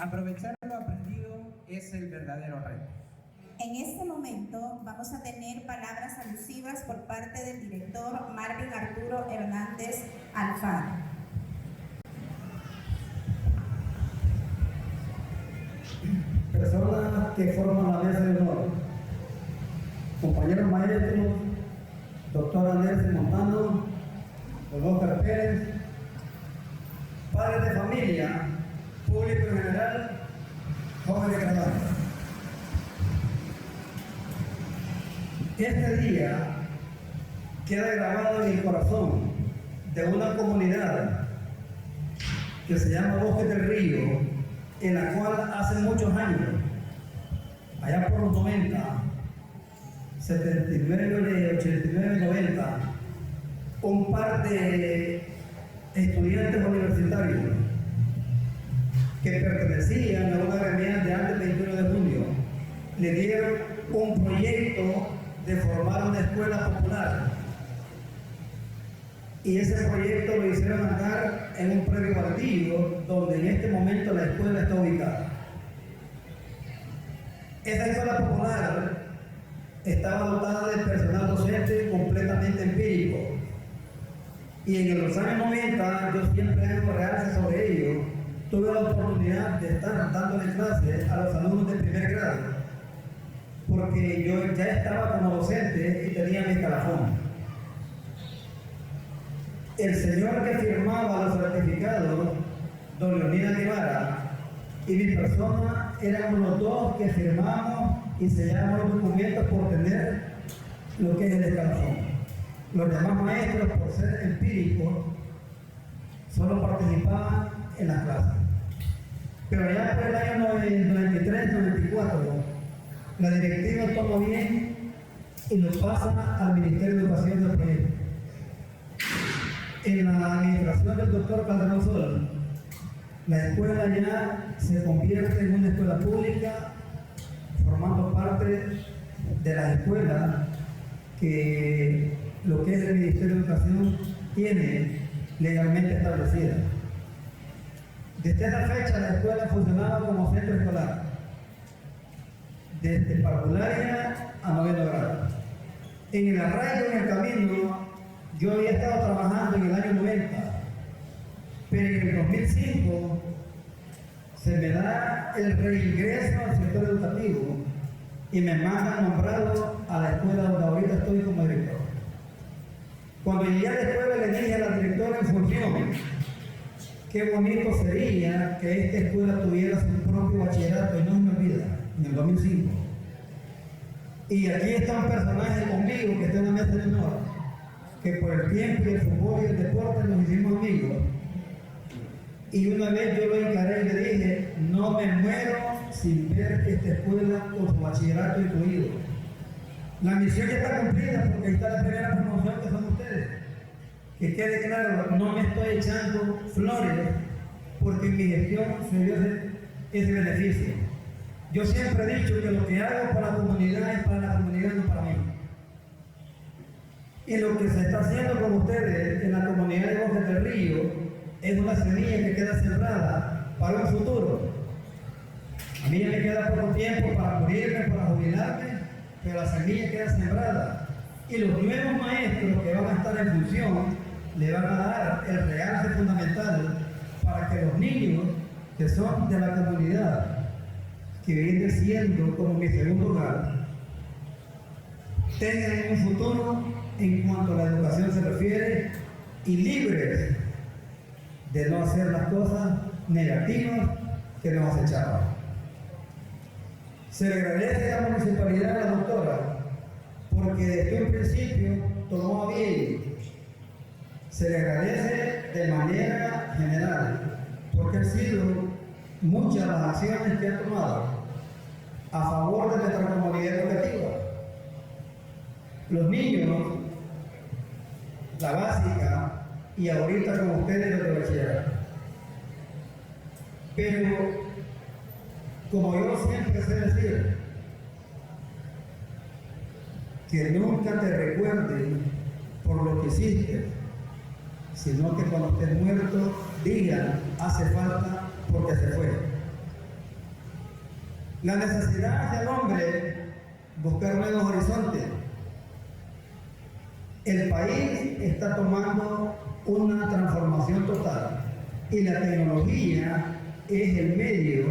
Aprovechar lo aprendido es el verdadero reto. En este momento vamos a tener palabras alusivas por parte del director Marvin Arturo Hernández Alfaro. Personas que forman la mesa de honor, compañeros maestros, doctora Nelson Montano, don Oscar Pérez, padres de familia, público en general, jóvenes graduados. Este día queda grabado en el corazón de una comunidad que se llama Bosques del Río, en la cual hace muchos años, allá por los 90, 79, 89, 90, un par de estudiantes universitarios que pertenecían a una gremial de antes del 21 de junio le dieron un proyecto de formar una escuela popular, y ese proyecto lo hicieron andar en un predio baldío donde en este momento la escuela está ubicada. Esa escuela popular estaba dotada de personal docente completamente empírico, y en los años 90 yo siempre hago realce sobre ello. Tuve la oportunidad de estar dándole clases a los alumnos de primer grado, porque yo ya estaba como docente y tenía mi escalafón. El señor que firmaba los certificados, don Leonidas Guevara, y mi persona éramos los dos que firmamos y sellamos los documentos por tener lo que es el escalafón. Los demás maestros, por ser empíricos, solo participaban en las clases. Pero ya por el año 93-94, la directiva toma bien y lo pasa al Ministerio de Educación del proyecto. En la administración del doctor Calderón Sol, la escuela ya se convierte en una escuela pública, formando parte de las escuelas que lo que es el Ministerio de Educación tiene legalmente establecida. Desde esa fecha la escuela funcionaba como centro escolar, desde parvularia a noveno grado. En el arraigo, en el camino, yo había estado trabajando en el año 90, pero en el 2005 se me da el reingreso al sector educativo y me mandan nombrado a la escuela donde ahorita estoy como director. Cuando llegué a la escuela le dije a la directora en función, qué bonito sería que esta escuela tuviera su propio bachillerato, y no me olvida, en el 2005. Y aquí está un personaje conmigo que está en la mesa de honor, que por el tiempo y el fútbol y el deporte nos hicimos amigos. Y una vez yo lo encaré y le dije, no me muero sin ver esta escuela con su bachillerato incluido. La misión ya está cumplida, porque ahí está la primera promoción que son ustedes. Que quede claro, no me estoy echando flores, porque en mi gestión se dio ese beneficio. Yo siempre he dicho que lo que hago para la comunidad es para la comunidad, no para mí. Y lo que se está haciendo con ustedes en la comunidad de Bosques del Río es una semilla que queda sembrada para un futuro. A mí ya me queda poco tiempo para morirme, para jubilarme, pero la semilla queda sembrada. Y los nuevos maestros que van a estar en función le van a dar el realce fundamental para que los niños que son de la comunidad, que viene siendo como mi segundo hogar, tengan un futuro en cuanto a la educación se refiere, y libres de no hacer las cosas negativas que nos acechaban. Se le agradece a la municipalidad, a la doctora, porque desde un principio tomó a bien. Se le agradece de manera general, porque han sido muchas las acciones que ha tomado a favor de nuestra comunidad educativa. Los niños, la básica, y ahorita con ustedes los de bachillerato. Pero, como yo siempre sé decir, que nunca te recuerden por lo que hiciste, sino que cuando estés muerto digan, hace falta porque se fue. La necesidad del hombre buscar nuevos horizontes. El país está tomando una transformación total y la tecnología es el medio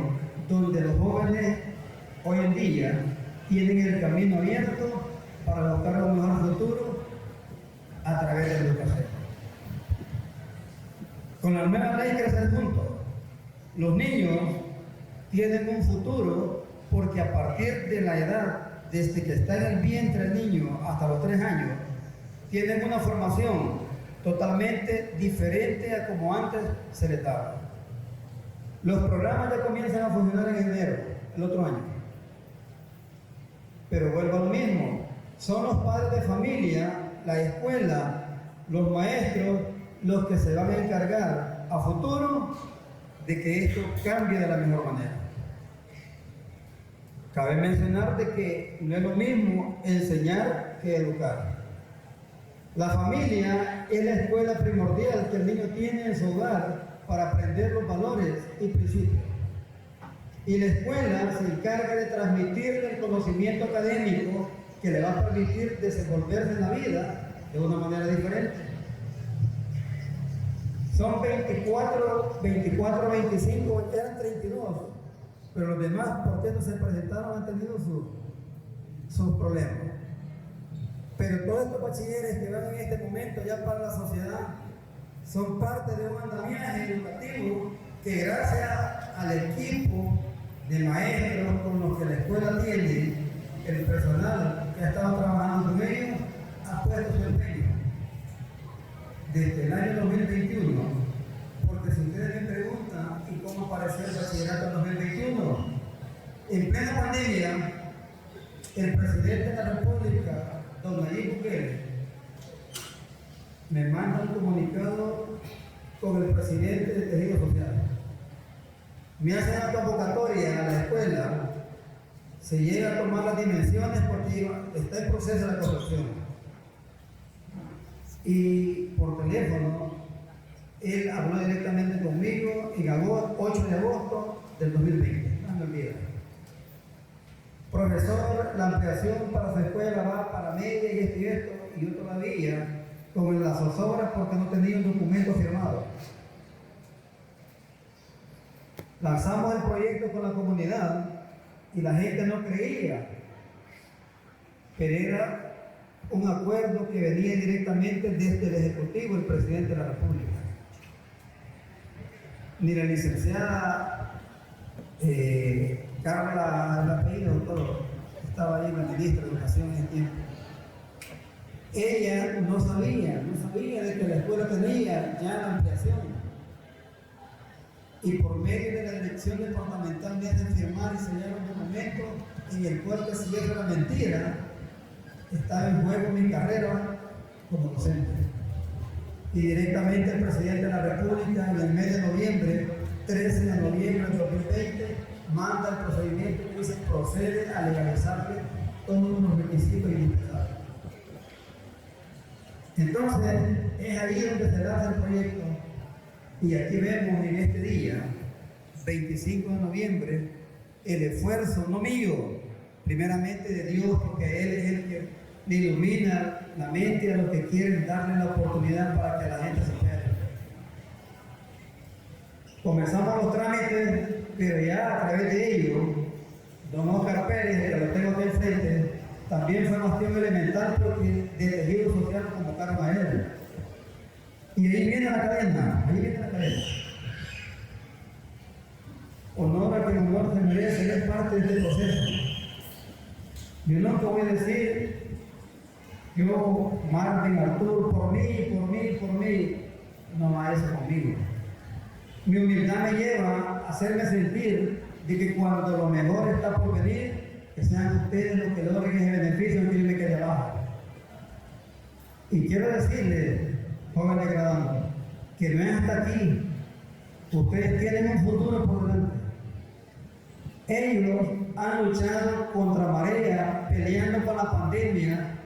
donde los jóvenes hoy en día tienen el camino abierto para buscar un mejor futuro a través de la educación. Con la nueva ley Crecer Juntos, los niños tienen un futuro porque a partir de la edad, desde que está en el vientre el niño hasta los 3 años, tienen una formación totalmente diferente a como antes se les daba. Los programas ya comienzan a funcionar en enero, el otro año. Pero vuelvo a lo mismo, son los padres de familia, la escuela, los maestros, los que se van a encargar a futuro de que esto cambie de la mejor manera. Cabe mencionar de que no es lo mismo enseñar que educar. La familia es la escuela primordial que el niño tiene en su hogar para aprender los valores y principios. Y la escuela se encarga de transmitirle el conocimiento académico que le va a permitir desenvolverse en la vida de una manera diferente. Son 24, 25, eran 32, pero los demás, ¿por qué no se presentaron? Han tenido sus problemas. Pero todos estos bachilleres que van en este momento ya para la sociedad son parte de un andamiaje educativo que gracias al equipo de maestros con los que la escuela tiene, el personal que ha estado trabajando con ellos, ha puesto su empeño. Desde el año 2021, porque si ustedes me preguntan ¿y cómo apareció el bachillerato en 2021? En plena pandemia, el presidente de la República, don Nayib Bukele, me manda un comunicado con el presidente del Tejido Social. Me hace una convocatoria a la escuela, se llega a tomar las dimensiones porque está en proceso de construcción. Y por teléfono, él habló directamente conmigo en agosto, 8 de agosto del 2020. No me olvido. Profesor, la ampliación para su escuela va para media y esto, y yo todavía con las zozobras porque no tenía un documento firmado. Lanzamos el proyecto con la comunidad y la gente no creía, pero era un acuerdo que venía directamente desde el Ejecutivo, el Presidente de la República. Ni la licenciada Carla, el apellido, todo, estaba ahí la ministra de Educación en ese tiempo. Ella no sabía de que la escuela tenía ya la ampliación. Y por medio de la dirección departamental me hacen firmar y sellar un documento en el cual que si eso era mentira, estaba en juego mi carrera como docente. Y directamente el presidente de la República en el mes de noviembre, 13 de noviembre de 2020, manda el procedimiento que dice procede a legalizarle todos los requisitos indispensables. Entonces, es ahí donde se lanza el proyecto. Y aquí vemos en este día, 25 de noviembre, el esfuerzo, no mío, primeramente de Dios, porque Él es el que le ilumina la mente a los que quieren darle la oportunidad para que la gente se quede. Comenzamos los trámites, pero ya a través de ellos, don Oscar Pérez, que lo tengo aquí enfrente, también fue bastión elemental porque de Tejido Social lo convocaron a él. Y ahí viene la cadena, Honor a quien honor se merece, es parte de este proceso. Yo no te voy a decir, yo, Marvin, Arturo, por mí, no va eso conmigo. Mi humildad me lleva a hacerme sentir de que cuando lo mejor está por venir, que sean ustedes los que logren ese beneficio que yo me quede abajo. Y quiero decirles, jóvenes graduados, que no es hasta aquí. Ustedes tienen un futuro por delante. Ellos han luchado contra marea, peleando con la pandemia,